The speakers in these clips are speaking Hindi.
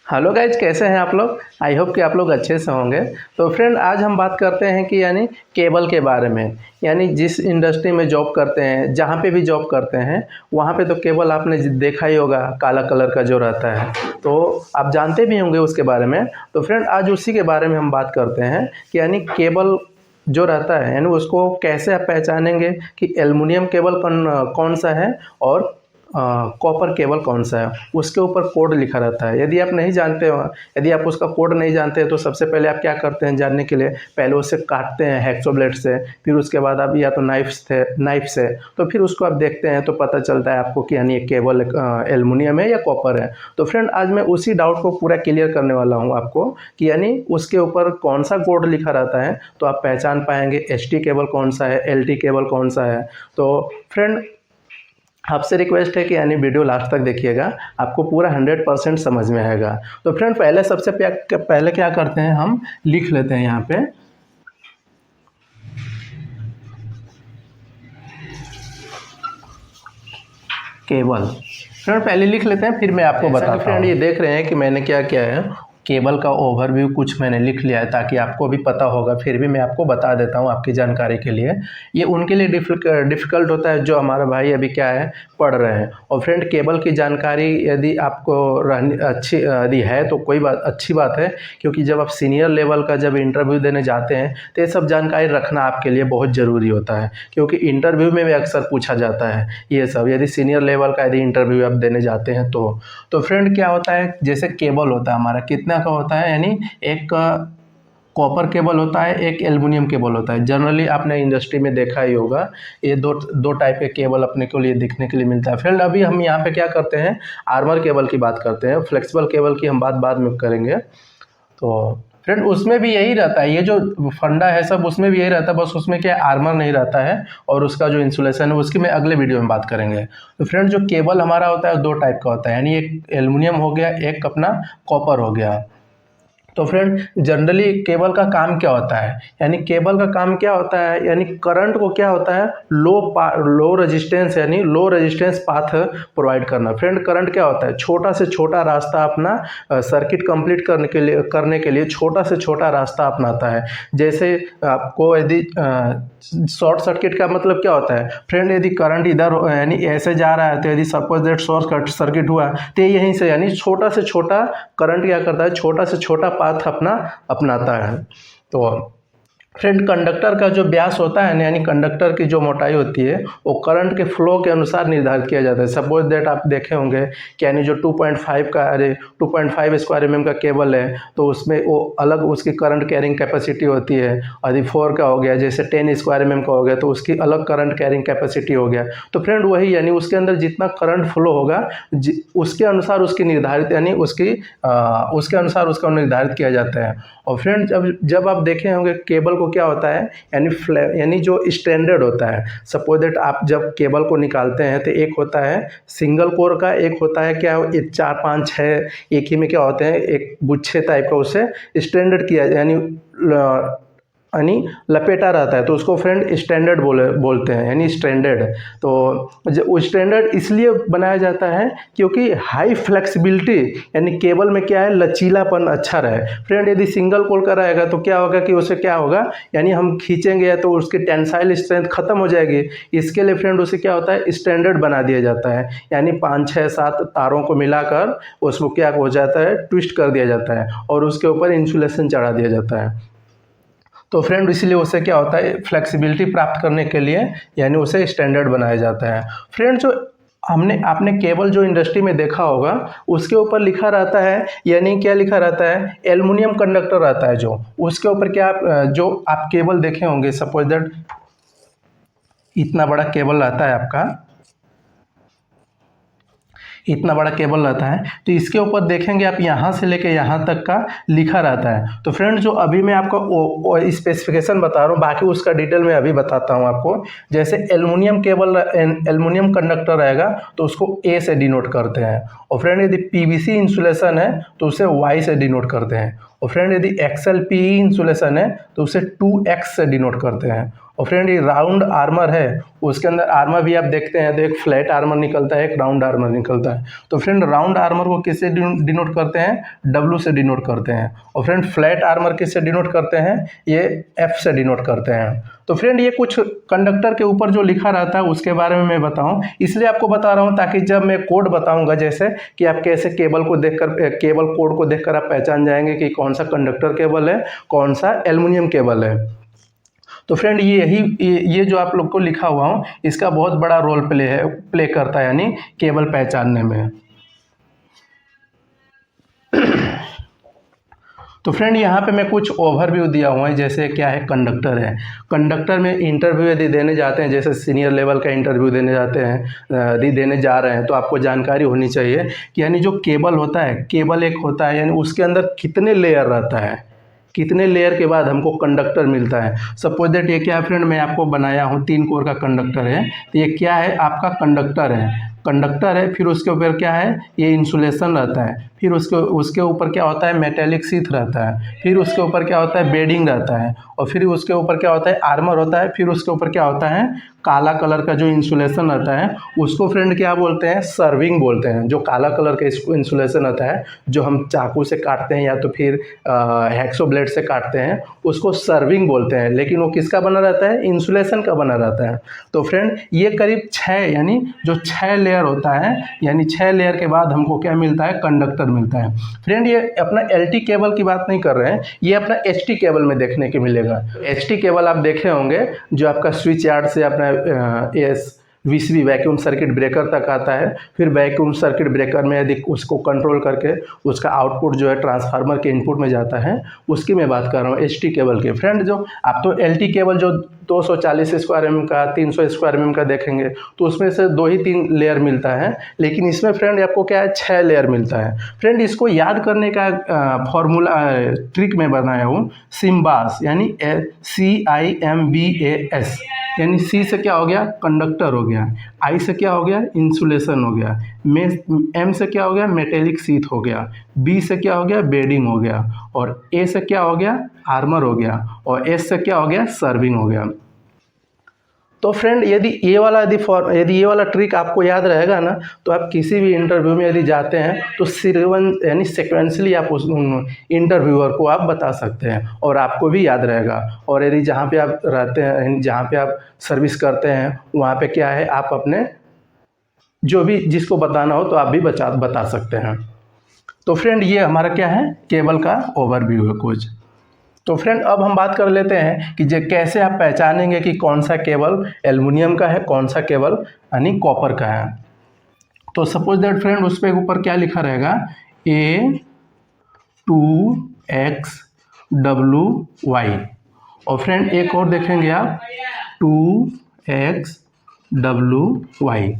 हेलो गाइज, कैसे हैं आप लोग। आई होप कि आप लोग अच्छे से होंगे। तो फ्रेंड, आज हम बात करते हैं कि केबल के बारे में। जिस इंडस्ट्री में जॉब करते हैं, जहाँ पे भी जॉब करते हैं, वहाँ पे तो केबल आपने देखा ही होगा, काला कलर का जो रहता है। तो आप जानते भी होंगे उसके बारे में। तो फ्रेंड, आज उसी के बारे में हम बात करते हैं कि केबल जो रहता है उसको कैसे आप पहचानेंगे कि एल्युमिनियम केबल कौन सा है और कॉपर केबल कौन सा है। उसके ऊपर कोड लिखा रहता है। यदि आप नहीं जानते हो, यदि आप उसका कोड नहीं जानते हैं, तो सबसे पहले आप क्या करते हैं जानने के लिए, पहले उसे काटते हैं हैक्सो ब्लेड से। फिर उसके बाद आप या तो नाइफ से तो फिर उसको आप देखते हैं तो पता चलता है आपको कि ये केबल एल्युमिनियम है या कॉपर है। तो फ्रेंड, आज मैं उसी डाउट को पूरा क्लियर करने वाला हूँ आपको कि उसके ऊपर कौन सा कोड लिखा रहता है, तो आप पहचान पाएंगे एचटी केबल कौन सा है, एलटी केबल कौन सा है। तो फ्रेंड, आपसे रिक्वेस्ट है कि वीडियो लास्ट तक देखिएगा, आपको पूरा 100% समझ में आएगा। तो फ्रेंड, पहले क्या करते हैं, हम लिख लेते हैं यहाँ पे केबल। फ्रेंड, पहले लिख लेते हैं, फिर मैं आपको बताता हूँ। फ्रेंड, ये देख रहे हैं कि मैंने क्या किया है, केबल का ओवरव्यू कुछ मैंने लिख लिया है ताकि आपको भी पता होगा। फिर भी मैं आपको बता देता हूँ आपकी जानकारी के लिए। ये उनके लिए डिफ़िकल्ट होता है जो हमारा भाई अभी क्या है, पढ़ रहे हैं। और फ्रेंड, केबल की जानकारी यदि आपको अच्छी यदि है तो कोई बात अच्छी बात है, क्योंकि जब आप सीनियर लेवल का जब इंटरव्यू देने जाते हैं तो ये सब जानकारी रखना आपके लिए बहुत ज़रूरी होता है, क्योंकि इंटरव्यू में भी अक्सर पूछा जाता है ये सब। यदि सीनियर लेवल का यदि इंटरव्यू आप देने जाते हैं तो फ्रेंड, क्या होता है, जैसे केबल होता है हमारा कितना का होता है, एक कॉपर केबल होता है, एक एल्युमिनियम केबल होता है। जनरली आपने इंडस्ट्री में देखा ही होगा, ये दो टाइप के केबल अपने को लिए दिखने के लिए मिलता है। फ्रेंड, अभी हम यहाँ पे क्या करते हैं, आर्मर केबल की बात करते हैं। फ्लेक्सिबल केबल की हम बात बाद में करेंगे। तो फ्रेंड, उसमें भी यही रहता है, ये जो फंडा है सब उसमें भी यही रहता है, बस उसमें क्या आर्मर नहीं रहता है और उसका जो इंसुलेशन है उसकी मैं अगले वीडियो में बात करेंगे। तो फ्रेंड, जो केबल हमारा होता है दो टाइप का होता है, एक एल्युमिनियम हो गया, एक अपना कॉपर हो गया। तो फ्रेंड, जनरली केबल का काम क्या होता है, केबल का काम क्या होता है, करंट को क्या होता है, लो रेजिस्टेंस पाथ प्रोवाइड करना। फ्रेंड, करंट क्या होता है, छोटा से छोटा रास्ता अपना सर्किट कंप्लीट करने के लिए छोटा से छोटा रास्ता अपनाता है। जैसे आपको यदि शॉर्ट सर्किट का मतलब क्या होता है, फ्रेंड, यदि करंट इधर ऐसे जा रहा है तो यदि सपोज दैट शॉर्ट सर्किट हुआ तो यहीं से छोटा से छोटा करंट क्या करता है, छोटा से छोटा पाथ अपनाता है। तो फ्रेंड, कंडक्टर का जो व्यास होता है ना, कंडक्टर की जो मोटाई होती है वो करंट के फ्लो के अनुसार निर्धारित किया जाता है। सपोज दैट आप देखे होंगे कि जो 2.5 स्क्वायर mm का केबल है, तो उसमें वो अलग उसकी करंट कैरिंग कैपेसिटी होती है। यदि 4 का हो गया, जैसे 10 स्क्वायर mm का हो गया, तो उसकी अलग करंट कैरिंग कैपेसिटी हो गया। तो फ्रेंड, वही उसके अंदर जितना करंट फ्लो होगा उसके अनुसार उसकी निर्धारित उसके अनुसार उसका निर्धारित किया जाता है। और फ्रेंड, जब आप देखे होंगे केबल को क्या होता है, जो स्टैंडर्ड होता है। सपोज दैट आप जब केबल को निकालते हैं तो एक होता है सिंगल कोर का, एक होता है क्या, 4 5 6 एक ही में क्या होते हैं, एक गुच्छे टाइप का उसे स्टैंडर्ड किया लपेटा रहता है, तो उसको फ्रेंड स्टैंडर्ड बोलते हैं, स्टैंडर्ड। तो स्टैंडर्ड इसलिए बनाया जाता है क्योंकि हाई फ्लेक्सिबिलिटी, केबल में क्या है, लचीलापन अच्छा रहे। फ्रेंड, यदि सिंगल कोर का रहेगा तो क्या होगा कि उसे क्या होगा, हम खींचेंगे तो उसकी टेंसाइल स्ट्रेंथ खत्म हो जाएगी। इसके लिए फ्रेंड उसे क्या होता है, स्टैंडर्ड बना दिया जाता है, 5 6 7 तारों को मिलाकर उसको क्या हो जाता है, ट्विस्ट कर दिया जाता है और उसके ऊपर इंसुलेशन चढ़ा दिया जाता है। तो फ्रेंड, इसीलिए उसे क्या होता है, फ्लेक्सिबिलिटी प्राप्त करने के लिए उसे स्टैंडर्ड बनाया जाता है। फ्रेंड, जो आपने केबल जो इंडस्ट्री में देखा होगा उसके ऊपर लिखा रहता है, क्या लिखा रहता है, एल्युमिनियम कंडक्टर रहता है। जो उसके ऊपर क्या जो आप केबल देखे होंगे, सपोज दैट इतना बड़ा केबल रहता है आपका, इतना बड़ा केबल रहता है, तो इसके ऊपर देखेंगे आप यहाँ से लेके यहाँ तक का लिखा रहता है। तो फ्रेंड, जो अभी मैं आपको स्पेसिफिकेशन बता रहा हूँ, बाकी उसका डिटेल में अभी बताता हूँ आपको। जैसे एल्युमिनियम कंडक्टर रहेगा तो उसको ए से डिनोट करते हैं। और फ्रेंड, यदि पीवीसी इंसुलेशन है तो उसे वाई से डिनोट करते हैं। और फ्रेंड यदि XLPE इंसुलेशन है तो उसे 2X से डिनोट करते हैं। और फ्रेंड ये राउंड आर्मर है, उसके अंदर आर्मर भी आप देखते हैं तो एक फ्लैट आर्मर निकलता है, एक राउंड आर्मर निकलता है। तो फ्रेंड राउंड आर्मर को किससे डिनोट करते हैं? W से डिनोट करते हैं। और फ्रेंड फ्लैट आर्मर किससे डिनोट करते हैं? ये F से डिनोट करते हैं। तो फ्रेंड ये कुछ कंडक्टर के ऊपर जो लिखा रहता है उसके बारे में मैं बताऊं, इसलिए आपको बता रहा हूं ताकि जब मैं कोड बताऊंगा जैसे कि आप कैसे केबल को देखकर, केबल कोड को देखकर आप पहचान जाएंगे कि कौन सा कंडक्टर केबल है, कौन सा एल्युमिनियम केबल है। तो फ्रेंड ये जो आप लोग को लिखा हुआ हूँ इसका बहुत बड़ा रोल प्ले करता है यानी केबल पहचानने में। तो फ्रेंड यहाँ पे मैं कुछ ओवरव्यू दिया हुआ है, जैसे क्या है कंडक्टर है। कंडक्टर में इंटरव्यू यदि देने जाते हैं, जैसे सीनियर लेवल का इंटरव्यू देने जाते हैं, यदि देने जा रहे हैं, तो आपको जानकारी होनी चाहिए कि यानी जो केबल होता है, केबल एक होता है यानी उसके अंदर कितने लेयर रहता है, कितने लेयर के बाद हमको कंडक्टर मिलता है। सपोज दैट ये क्या है फ्रेंड, मैं आपको बनाया हूँ 3 कोर का कंडक्टर है, तो ये क्या है आपका कंडक्टर है, फिर उसके ऊपर क्या है, ये इंसुलेशन रहता है, फिर उसके ऊपर क्या होता है, मेटेलिक शीथ रहता है, फिर उसके ऊपर क्या होता है, बेडिंग रहता है, और फिर उसके ऊपर क्या होता है, आर्मर होता है, फिर उसके ऊपर क्या होता है, काला कलर का जो इंसुलेशन रहता है उसको फ्रेंड क्या बोलते हैं, सर्विंग बोलते हैं। जो काला कलर का इंसुलेशन रहता है जो हम चाकू से काटते हैं या तो फिर हैक्सो ब्लेड से काटते हैं, उसको सर्विंग बोलते हैं, लेकिन वो किसका बना रहता है, इंसुलेशन का बना रहता है। तो फ्रेंड ये करीब 6 यानी जो 6 लेयर होता है, यानी 6 लेयर के बाद हमको क्या मिलता है, कंडक्टर मिलता है। फ्रेंड ये अपना LT केबल की बात नहीं कर रहे हैं, ये अपना HT केबल में देखने के मिलेगा। HT केबल आप देखे होंगे जो आपका स्विच यार्ड से अपना VCB वैक्यूम सर्किट ब्रेकर तक आता है, फिर वैक्यूम सर्किट ब्रेकर में यदि उसको कंट्रोल करके उसका आउटपुट जो है ट्रांसफार्मर के इनपुट में जाता है, उसकी मैं बात कर रहा हूँ HT केबल के। फ्रेंड जो आप तो LT केबल जो 240 स्क्वायर mm का, 300 स्क्वायर mm का देखेंगे तो उसमें से 2 ही 3 लेयर मिलता है, लेकिन इसमें फ्रेंड आपको क्या है, 6 लेयर मिलता है। फ्रेंड इसको याद करने का फॉर्मूला ट्रिक में बनाया हूँ, सिम्बास यानी CIMBAS, यानी C से क्या हो गया, कंडक्टर हो गया, I से क्या हो गया, इंसुलेशन हो गया, M से क्या हो गया, मेटेलिक शीथ हो गया, B से क्या हो गया, बेडिंग हो गया, और A से क्या हो गया, आर्मर हो गया, और S से क्या हो गया, सर्विंग हो गया। तो फ्रेंड यदि ये वाला ट्रिक आपको याद रहेगा ना, तो आप किसी भी इंटरव्यू में यदि जाते हैं तो यानी सिक्वेंसली आप उस इंटरव्यूअर को आप बता सकते हैं और आपको भी याद रहेगा। और यदि जहाँ पे आप रहते हैं, जहाँ पे आप सर्विस करते हैं, वहाँ पे क्या है, आप अपने जो भी जिसको बताना हो तो आप भी बता सकते हैं। तो फ्रेंड ये हमारा क्या है, केबल का ओवरव्यू है कुछ। तो फ्रेंड अब हम बात कर लेते हैं कि कैसे आप पहचानेंगे कि कौन सा केबल एल्युमिनियम का है, कौन सा केबल यानी कॉपर का है। तो सपोज दैट फ्रेंड उस पे ऊपर क्या लिखा रहेगा, A2XWY, और फ्रेंड एक और देखेंगे आप 2XWY।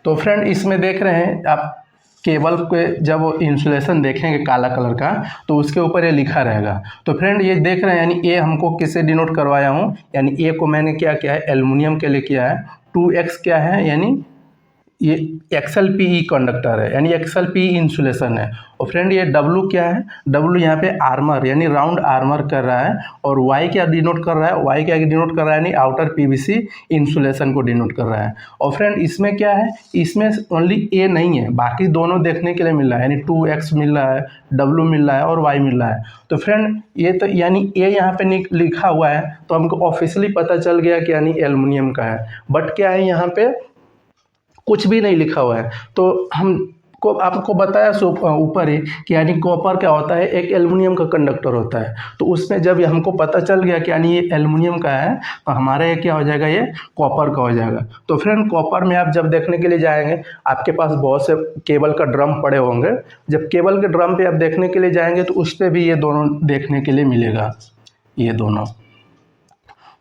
तो फ्रेंड इसमें देख रहे हैं आप केबल के जब इंसुलेशन देखेंगे काला कलर का तो उसके ऊपर ये लिखा रहेगा। तो फ्रेंड ये देख रहे हैं यानी ए हमको किससे डिनोट करवाया हूँ, यानी ए को मैंने क्या किया है, एल्युमिनियम के लिए किया है। 2X क्या है, यानी ये XLPE कंडक्टर है, यानी XLPE इंसुलेशन है। और फ्रेंड ये W क्या है, W यहाँ पे आर्मर यानी राउंड आर्मर कर रहा है, और Y क्या डिनोट कर रहा है, Y क्या डिनोट कर रहा है, यानी आउटर PVC इंसुलेशन को डिनोट कर रहा है। और फ्रेंड इसमें क्या है, इसमें ओनली A नहीं है, बाकी दोनों देखने के लिए मिल रहा है, यानी 2X मिल रहा है, W मिल रहा है और Y मिल रहा है। तो फ्रेंड ये तो यानी A यहाँ पे लिखा हुआ है तो हमको ऑफिशियली पता चल गया कि यानी एल्युमिनियम का है, बट क्या है यहाँ पे कुछ भी नहीं लिखा हुआ है। तो हमको आपको बताया ऊपर ही कि यानी कॉपर क्या होता है, एक एल्युमिनियम का कंडक्टर होता है। तो उसमें जब हमको पता चल गया कि यानी ये एल्युमिनियम का है तो हमारा ये क्या हो जाएगा, ये कॉपर का हो जाएगा। तो फ्रेंड कॉपर में आप जब देखने के लिए जाएंगे, आपके पास बहुत से केबल का ड्रम पड़े होंगे, जब केबल के ड्रम पे आप देखने के लिए जाएंगे तो उस पर भी ये दोनों देखने के लिए मिलेगा, ये दोनों।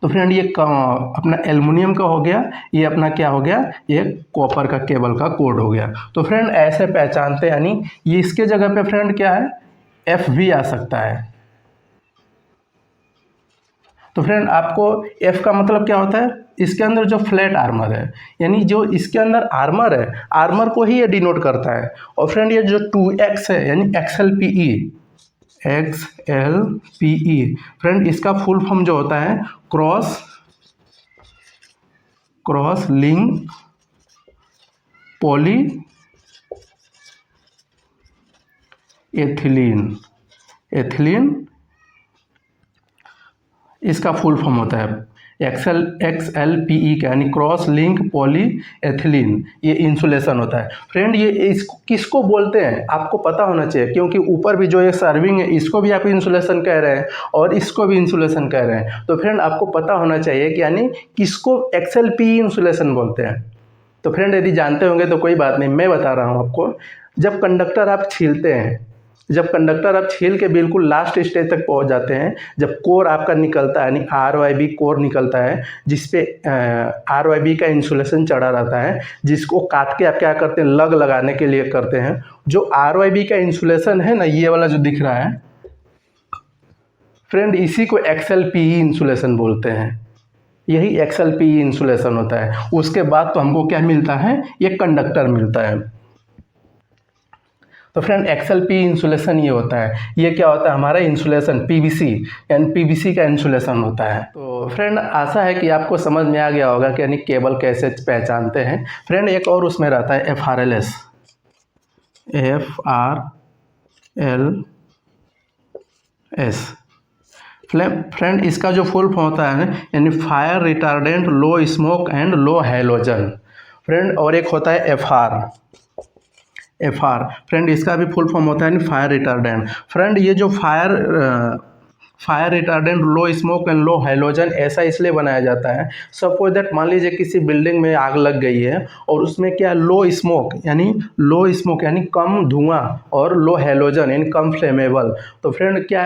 तो फ्रेंड ये अपना एल्युमिनियम का हो गया, ये अपना क्या हो गया, ये कॉपर का केबल का कोड हो गया। तो फ्रेंड ऐसे पहचानते हैं, यानी ये इसके जगह पे फ्रेंड क्या है, F भी आ सकता है। तो फ्रेंड आपको F का मतलब क्या होता है, इसके अंदर जो फ्लैट आर्मर है, यानी जो इसके अंदर आर्मर है, आर्मर को ही ये डिनोट करता है। और फ्रेंड ये जो 2X है यानी XLPE, XLPE। फ्रेंड इसका फुल फॉर्म जो होता है क्रॉस लिंक पॉली एथिलीन इसका फुल फॉर्म होता है XLPE का, यानी क्रॉस लिंक पॉली एथिलीन। ये इंसुलेशन होता है। फ्रेंड ये इसको किसको बोलते हैं आपको पता होना चाहिए, क्योंकि ऊपर भी जो ये सर्विंग है इसको भी आप इंसुलेशन कह रहे हैं और इसको भी इंसुलेशन कह रहे हैं। तो फ्रेंड आपको पता होना चाहिए कि यानी किसको XLPE इंसुलेशन बोलते हैं। तो फ्रेंड यदि जानते होंगे तो कोई बात नहीं, मैं बता रहा हूँ आपको। जब कंडक्टर आप छीलते हैं, जब कंडक्टर आप छील के बिल्कुल लास्ट स्टेज तक पहुंच जाते हैं, जब कोर आपका निकलता है यानी RYB कोर निकलता है, जिसपे RYB का इंसुलेशन चढ़ा रहता है, जिसको काट के आप क्या करते हैं लग लगाने के लिए करते हैं। जो RYB का इंसुलेशन है ना, ये वाला जो दिख रहा है फ्रेंड, इसी को XLPE इंसुलेशन बोलते हैं। यही XLPE इंसुलेशन होता है। उसके बाद तो हमको क्या मिलता है, ये कंडक्टर मिलता है। तो फ्रेंड XLPE इंसुलेशन ये होता है। ये क्या होता है हमारा इंसुलेशन PVC, यानी PVC का इंसुलेशन होता है। तो फ्रेंड आशा है कि आपको समझ में आ गया होगा कि यानी केबल कैसे पहचानते हैं। फ्रेंड एक और उसमें रहता है FRLS, फ्रेंड इसका जो फुल फॉर्म होता है यानी fire retardant low smoke and low halogen. Friend और एक होता है FR। फ्रेंड इसका भी फुल फॉर्म होता है फायर रिटार्डेंट। फ्रेंड ये जो fire retardant low smoke and low halogen ऐसा इसलिए बनाया जाता है, सपोज दैट मान लीजिए किसी बिल्डिंग में आग लग गई है और उसमें क्या लो स्मोक यानी कम धुआं और लो हैलोजन यानी कम फ्लेमेबल। तो फ्रेंड क्या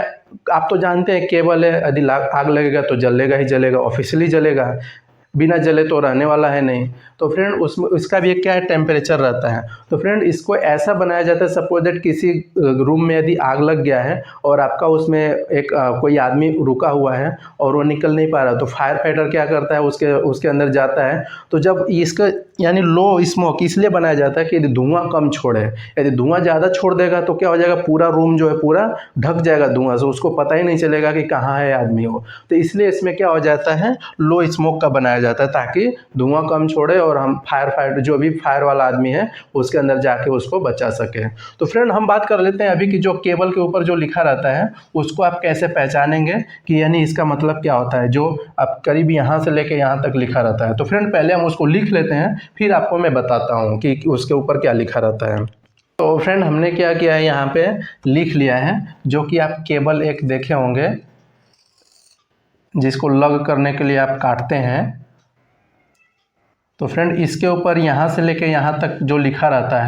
आप तो जानते हैं केबल है, यदि आग लगेगा तो जलेगा ही जलेगा, ऑफिशियली जलेगा, बिना जले तो रहने वाला है नहीं। तो फ्रेंड उसमें इसका भी एक क्या है टेम्परेचर रहता है। तो फ्रेंड इसको ऐसा बनाया जाता है, सपोज दैट किसी रूम में यदि आग लग गया है और आपका उसमें एक कोई आदमी रुका हुआ है और वो निकल नहीं पा रहा, तो फायर फाइटर क्या करता है उसके अंदर जाता है। तो जब इसका यानी लो स्मोक इसलिए बनाया जाता है कि यदि धुआं कम छोड़े, यदि धुआं ज़्यादा छोड़ देगा तो क्या हो जाएगा, पूरा रूम जो है पूरा ढक जाएगा धुआं से, उसको पता ही नहीं चलेगा कि कहाँ है आदमी हो। तो इसलिए इसमें क्या हो जाता है लो स्मोक का बनाया जाता है, ताकि धुआं कम छोड़े और हम फायर जो भी फायर वाला आदमी है उसके अंदर जाके उसको बचा सके। तो फ्रेंड हम बात कर लेते हैं अभी कि जो केबल के ऊपर जो लिखा रहता है उसको आप कैसे पहचानेंगे कि यानी इसका मतलब क्या होता है, जो आप करीब यहाँ से लेके यहाँ तक लिखा रहता है। तो फ्रेंड पहले हम उसको लिख लेते हैं, फिर आपको मैं बताता हूँ कि उसके ऊपर क्या लिखा रहता है। तो फ्रेंड हमने क्या किया है, यहाँ पे लिख लिया है, जो कि आप केबल एक देखे होंगे जिसको लग करने के लिए आप काटते हैं। तो फ्रेंड इसके ऊपर यहाँ से लेके यहाँ तक जो लिखा रहता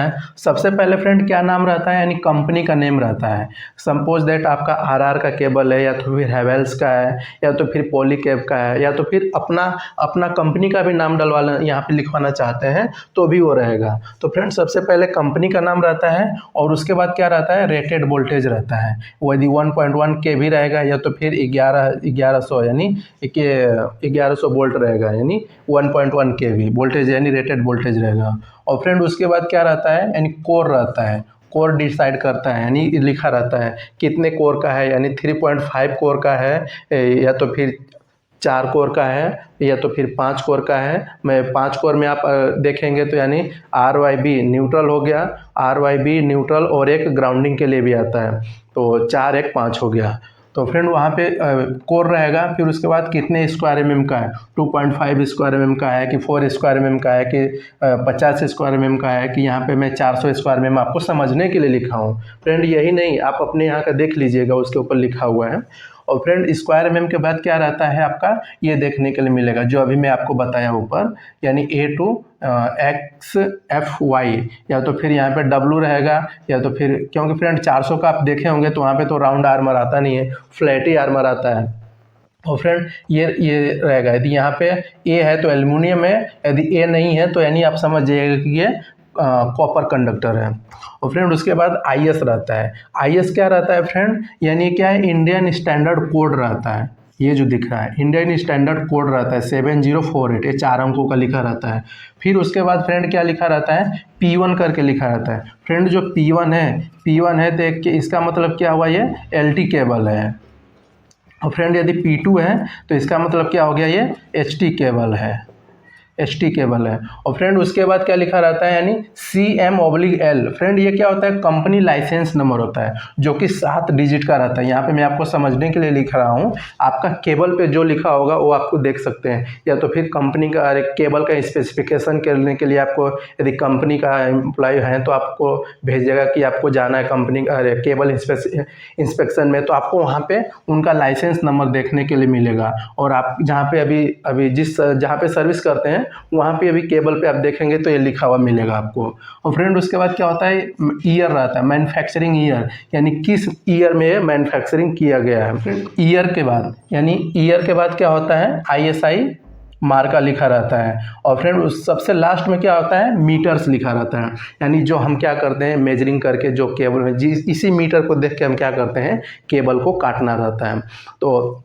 है, सबसे पहले फ्रेंड क्या नाम रहता है, यानी कंपनी का नेम रहता है। सपोज दैट आपका RR का केबल है, या तो फिर हैवेल्स का है, या तो फिर पॉलीकैब का है, या तो फिर अपना कंपनी का भी नाम डलवाना यहाँ पे लिखवाना चाहते हैं तो भी वो रहेगा। तो फ्रेंड सबसे पहले कंपनी का नाम रहता है और उसके बाद क्या रहता है, रेटेड वोल्टेज रहता है। वो यदि 1.1 kV रहेगा या तो फिर 1100 यानी 1100 वोल्ट रहेगा, यानी 1.1 kV वोल्टेज यानी रेटेड वोल्टेज रहेगा। और फ्रेंड उसके बाद क्या रहता है, यानी कोर रहता है। कोर डिसाइड करता है, यानी लिखा रहता है कितने कोर का है, यानी 3.5 कोर का है, या तो फिर 4 कोर का है, या तो फिर 5 कोर का है। मैं 5 कोर में आप देखेंगे तो यानी RYB न्यूट्रल हो गया, RYB न्यूट्रल और एक ग्राउंडिंग के लिए भी आता है, तो 4 1 5 हो गया। तो फ्रेंड वहाँ पे कोर रहेगा। फिर उसके बाद कितने स्क्वायर mm का है, 2.5 स्क्वायर mm का है कि 4 स्क्वायर mm का है कि 50 स्क्वायर mm का है, कि यहाँ पे मैं 400 स्क्वायर mm आपको समझने के लिए लिखा हूँ। फ्रेंड यही नहीं, आप अपने यहाँ का देख लीजिएगा, उसके ऊपर लिखा हुआ है। और फ्रेंड स्क्वायर mm के बाद क्या रहता है आपका, ये देखने के लिए मिलेगा जो अभी मैं आपको बताया ऊपर, यानी A to XFY, या तो फिर यहाँ पे W रहेगा, या तो फिर क्योंकि फ्रेंड 400 का आप देखे होंगे तो वहाँ पे तो राउंड आर्मर आता नहीं है, फ्लैट ही आर्मर आता है। और फ्रेंड ये रहेगा, यदि यहाँ पे A है तो एल्युमिनियम है, यदि A नहीं है तो यानी आप समझ जाइएगा कि ये कॉपर कंडक्टर है। और फ्रेंड उसके बाद IS रहता है। IS क्या रहता है फ्रेंड, यानी क्या है, इंडियन स्टैंडर्ड कोड रहता है। ये जो दिख रहा है इंडियन स्टैंडर्ड कोड रहता है 7048, ये 4 अंकों का लिखा रहता है। फिर उसके बाद फ्रेंड क्या लिखा रहता है, P1 करके लिखा रहता है। फ्रेंड जो P1 है तो इसका मतलब क्या हुआ, ये LT केबल है। और फ्रेंड यदि P2 है तो इसका मतलब क्या हो गया, ये HT केबल है, HT केबल है। और फ्रेंड उसके बाद क्या लिखा रहता है, यानी CM/L। फ्रेंड ये क्या होता है, कंपनी लाइसेंस नंबर होता है जो कि 7 डिजिट का रहता है। यहाँ पे मैं आपको समझने के लिए लिख रहा हूँ, आपका केबल पे जो लिखा होगा वो आपको देख सकते हैं, या तो फिर कंपनी का केबल का स्पेसिफिकेशन करने के लिए आपको, यदि कंपनी का एम्प्लॉय है तो आपको भेजेगा कि आपको जाना है कंपनी का केबल इंस्पेक्शन में, तो आपको वहाँ पे उनका लाइसेंस नंबर देखने के लिए मिलेगा। और आप जहाँ पे अभी जहाँ पे सर्विस करते हैं वहाँ पे अभी केबल पे आप देखेंगे तो ये लिखा हुआ मिलेगा आपको। और फ्रेंड उसके बाद क्या होता है, ईयर रहता है, मैन्युफैक्चरिंग ईयर, यानी किस ईयर में मैन्युफैक्चरिंग किया गया है। ईयर के बाद क्या होता है, ISI मार्का लिखा रहता है। और फ्रेंड उस सबसे लास्ट में क्या होता है, मीटर्स लिखा रहता है, यानी जो हम क्या करते हैं मेजरिंग करके जो केबल में इसी मीटर को देख के हम क्या करते हैं, केबल को काटना रहता है। तो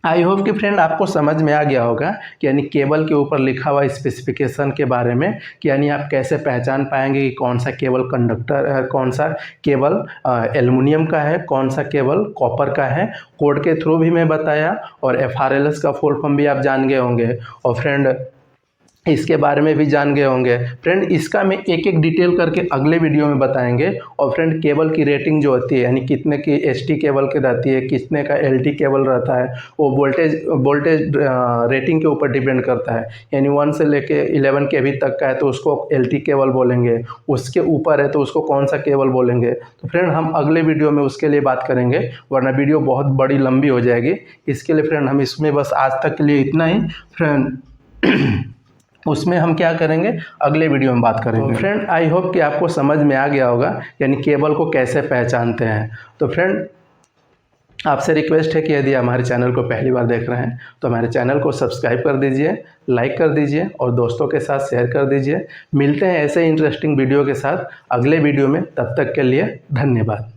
आई होप कि फ्रेंड आपको समझ में आ गया होगा कि यानी केबल के ऊपर लिखा हुआ स्पेसिफिकेशन के बारे में, कि यानी आप कैसे पहचान पाएंगे कि कौन सा केबल कंडक्टर है, कौन सा केबल एल्युमिनियम का है, कौन सा केबल कॉपर का है। कोड के थ्रू भी मैं बताया, और FRLS का फुल फॉर्म भी आप जान गए होंगे, और फ्रेंड इसके बारे में भी जान गए होंगे। फ्रेंड इसका मैं एक एक डिटेल करके अगले वीडियो में बताएंगे। और फ्रेंड केबल की रेटिंग जो होती है, यानी कितने की HT केबल की रहती है, कितने का LT केबल रहता है, वो वोल्टेज रेटिंग के ऊपर डिपेंड करता है। यानी 1 से लेके 11 kV तक का है तो उसको LT केबल बोलेंगे, उसके ऊपर है तो उसको कौन सा केबल बोलेंगे। तो फ्रेंड हम अगले वीडियो में उसके लिए बात करेंगे, वरना वीडियो बहुत बड़ी लंबी हो जाएगी। इसके लिए फ्रेंड हम इसमें बस आज तक के लिए इतना ही। फ्रेंड उसमें हम क्या करेंगे, अगले वीडियो में बात करेंगे। तो फ्रेंड आई होप कि आपको समझ में आ गया होगा, यानी केबल को कैसे पहचानते हैं। तो फ्रेंड आपसे रिक्वेस्ट है कि यदि हमारे चैनल को पहली बार देख रहे हैं तो हमारे चैनल को सब्सक्राइब कर दीजिए, लाइक कर दीजिए और दोस्तों के साथ शेयर कर दीजिए। मिलते हैं ऐसे इंटरेस्टिंग वीडियो के साथ अगले वीडियो में, तब तक के लिए धन्यवाद।